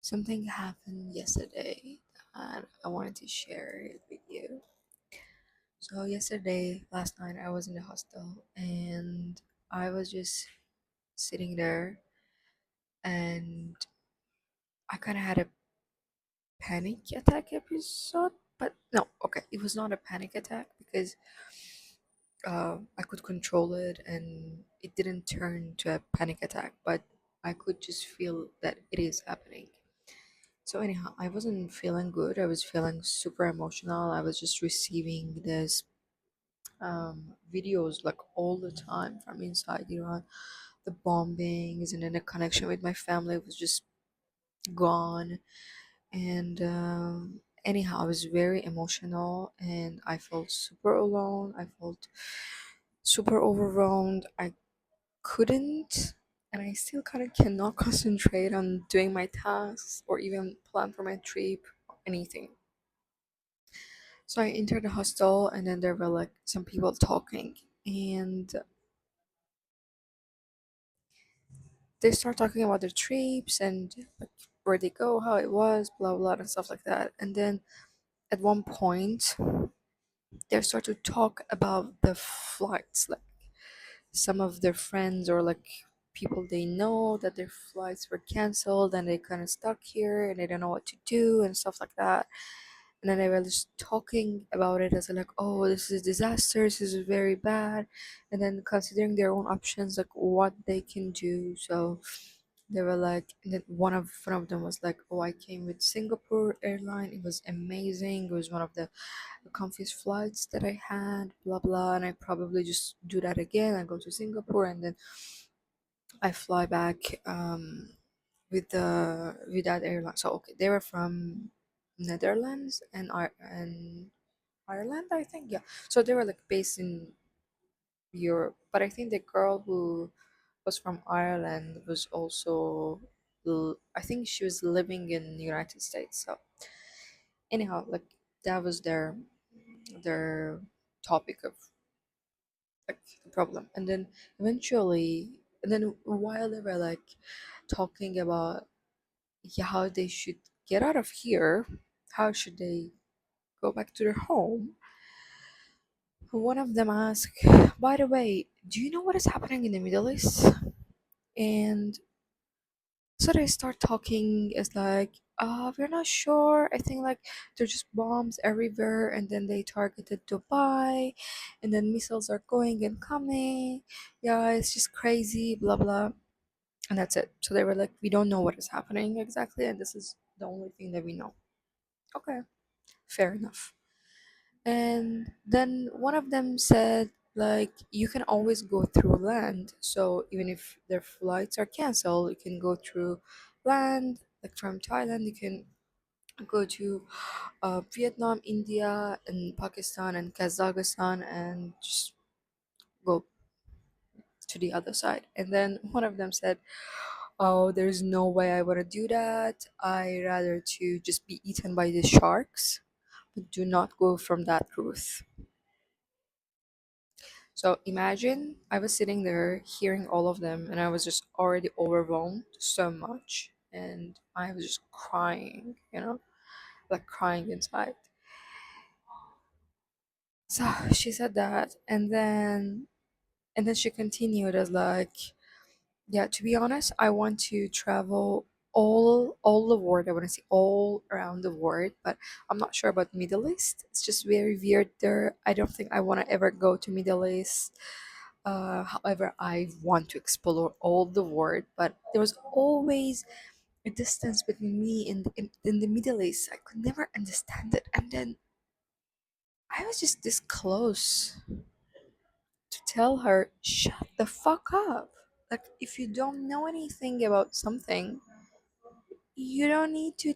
Something happened yesterday and I wanted to share it with you. So, yesterday, last night, I was in the hostel and I was just sitting there and I kind of had a panic attack episode. But no, okay, it was not a panic attack because I could control it and it didn't turn to a panic attack, but I could just feel that it is happening. So anyhow, I wasn't feeling good. I was feeling super emotional. I was just receiving this videos like all the time from inside Iran, the bombings, and then the connection with my family was just gone. And anyhow, I was very emotional, and I felt super alone. I felt super overwhelmed. I couldn't. And I still kind of cannot concentrate on doing my tasks or even plan for my trip or anything. So I entered the hostel and then there were like some people talking and they start talking about their trips and like where they go, how it was, blah blah and stuff like that. And then at one point they start to talk about the flights, like some of their friends or like people they know that their flights were canceled and they kind of stuck here and they don't know what to do and stuff like that. And then they were just talking about it as like, oh, this is a disaster, this is very bad, and then considering their own options, like what they can do. So they were like, and then one of them was like, oh, I came with Singapore airline, it was amazing, it was one of the comfiest flights that I had, blah blah, and I probably just do that again. I go to Singapore and then I fly back with that airline. So okay, they were from Netherlands and Ireland, I think. Yeah. So they were like based in Europe, but I think the girl who was from Ireland was also I think she was living in the United States. So anyhow, like that was their topic of like the problem. And then eventually, and then while they were like talking about, yeah, how they should get out of here, how should they go back to their home, one of them asked, by the way, do you know what is happening in the Middle East? And so they start talking as like, we're not sure. I think like there's just bombs everywhere, and then they targeted Dubai, and then missiles are going and coming. Yeah, it's just crazy, blah blah. And that's it. So they were like, we don't know what is happening exactly, and this is the only thing that we know. Okay, fair enough. And then one of them said, like, you can always go through land. So even if their flights are canceled, you can go through land. Like from Thailand, you can go to Vietnam, India, and Pakistan and Kazakhstan and just go to the other side. And then one of them said, oh, there's no way I want to do that. I rather to just be eaten by the sharks, but do not go from that route. So imagine I was sitting there hearing all of them and I was just already overwhelmed so much and I was just crying, like crying inside. So she said that and then she continued as like, yeah, to be honest, I want to travel all the world. I want to see all around the world, but I'm not sure about Middle East. It's just very weird there. I don't think I want to ever go to Middle East. However, I want to explore all the world, but there was always a distance between me in the Middle East. I could never understand it. And then I was just this close to tell her, shut the fuck up. Like, if you don't know anything about something, you don't need to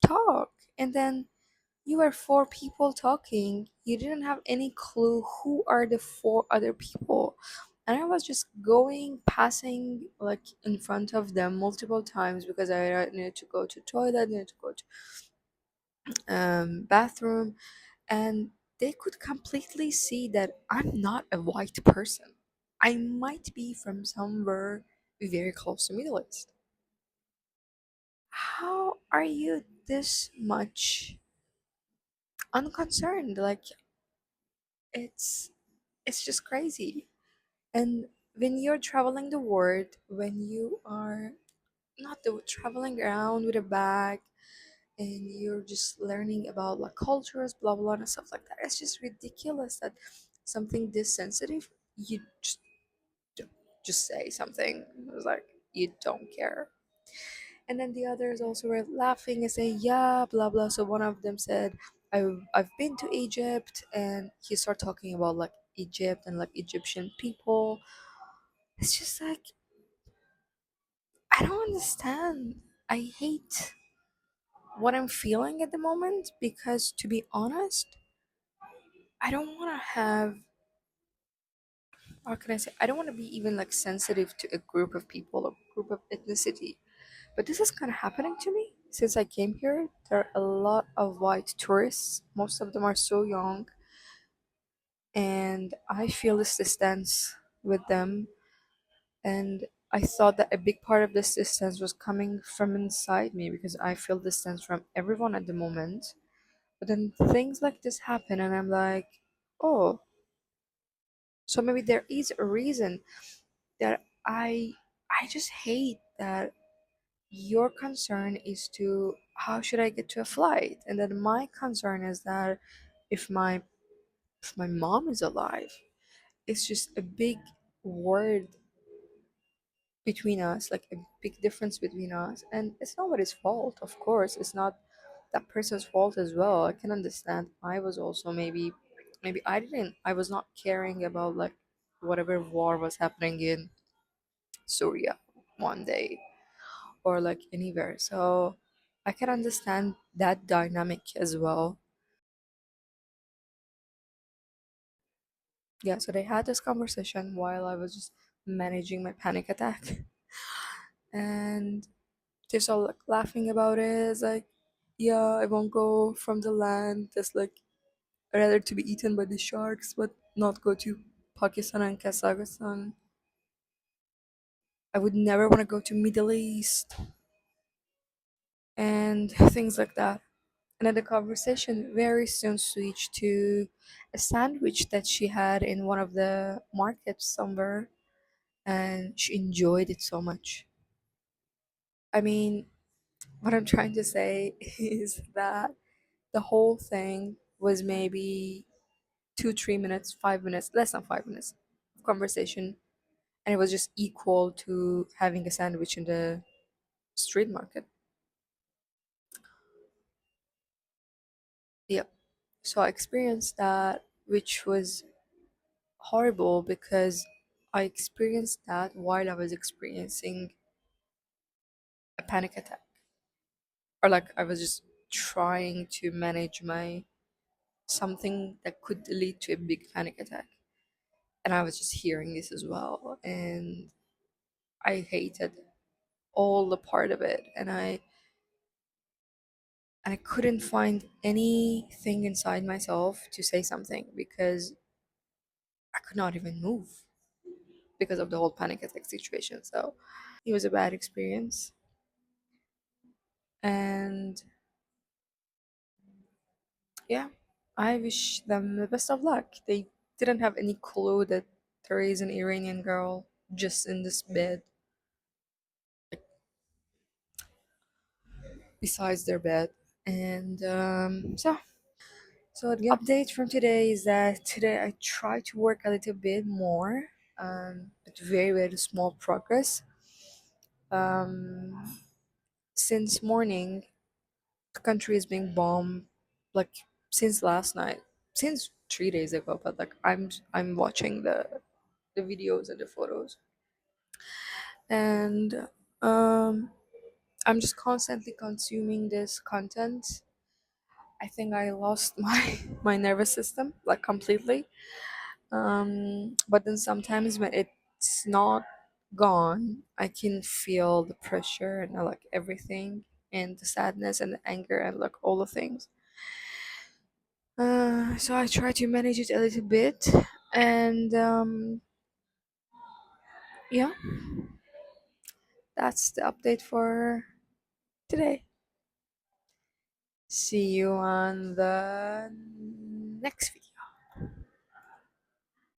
talk. And then you were four people talking. You didn't have any clue who are the four other people. And I was just going, passing like in front of them multiple times because I needed to go to toilet, needed to go to bathroom, and they could completely see that I'm not a white person. I might be from somewhere very close to Middle East. how are you this much unconcerned? Like it's it's just crazy. And when you're traveling the world, when you are not the traveling around with a bag and you're just learning about like cultures, blah blah and stuff like that, it's just ridiculous that something this sensitive you don't- just say something. It was like you don't care. And then the others also were laughing and saying, yeah, blah blah. So one of them said, I've been to Egypt, and he started talking about like Egypt and like Egyptian people. It's just like I don't understand. I hate what I'm feeling at the moment because, to be honest, I don't want to have, how can I say, I don't want to be even like sensitive to a group of people or group of ethnicity. But this is kind of happening to me since I came here. There are a lot of white tourists. Most of them are so young, and I feel this distance with them. And I thought that a big part of this distance was coming from inside me because I feel distance from everyone at the moment. But then things like this happen, and I'm like, oh, so maybe there is a reason that I just hate that your concern is to how should I get to a flight, and then my concern is that if my mom is alive, it's just a big word between us, like a big difference between us, and it's nobody's fault. Of course, it's not that person's fault as well. I can understand. I was also maybe I was not caring about like whatever war was happening in Syria one day or like anywhere. So I can understand that dynamic as well. Yeah, so they had this conversation while I was just managing my panic attack. And they're all like laughing about it. It's like, yeah, I won't go from the land. Just like rather to be eaten by the sharks, but not go to Pakistan and Kazakhstan. I would never want to go to Middle East and things like that. And then the conversation very soon switched to a sandwich that she had in one of the markets somewhere, and she enjoyed it so much. I mean, what I'm trying to say is that the whole thing was maybe 2, 3 minutes, 5 minutes, less than 5 minutes of conversation, and it was just equal to having a sandwich in the street market. Yep. So I experienced that, which was horrible because I experienced that while I was experiencing a panic attack. Or like I was just trying to manage my something that could lead to a big panic attack. And I was just hearing this as well. And I hated all the part of it. And I couldn't find anything inside myself to say something because I could not even move because of the whole panic attack situation. So it was a bad experience. And yeah, I wish them the best of luck. They didn't have any clue that there is an Iranian girl just in this bed besides their bed. And so the update from today is that today I try to work a little bit more, but very very small progress. Um, since morning, the country is being bombed, like since last night, since 3 days ago. But like I'm watching the videos and the photos, and um, I'm just constantly consuming this content. I think I lost my nervous system like completely. But then sometimes when it's not gone, I can feel the pressure and like everything and the sadness and the anger and like all the things. So I try to manage it a little bit, and yeah, that's the update for today. See you on the next video.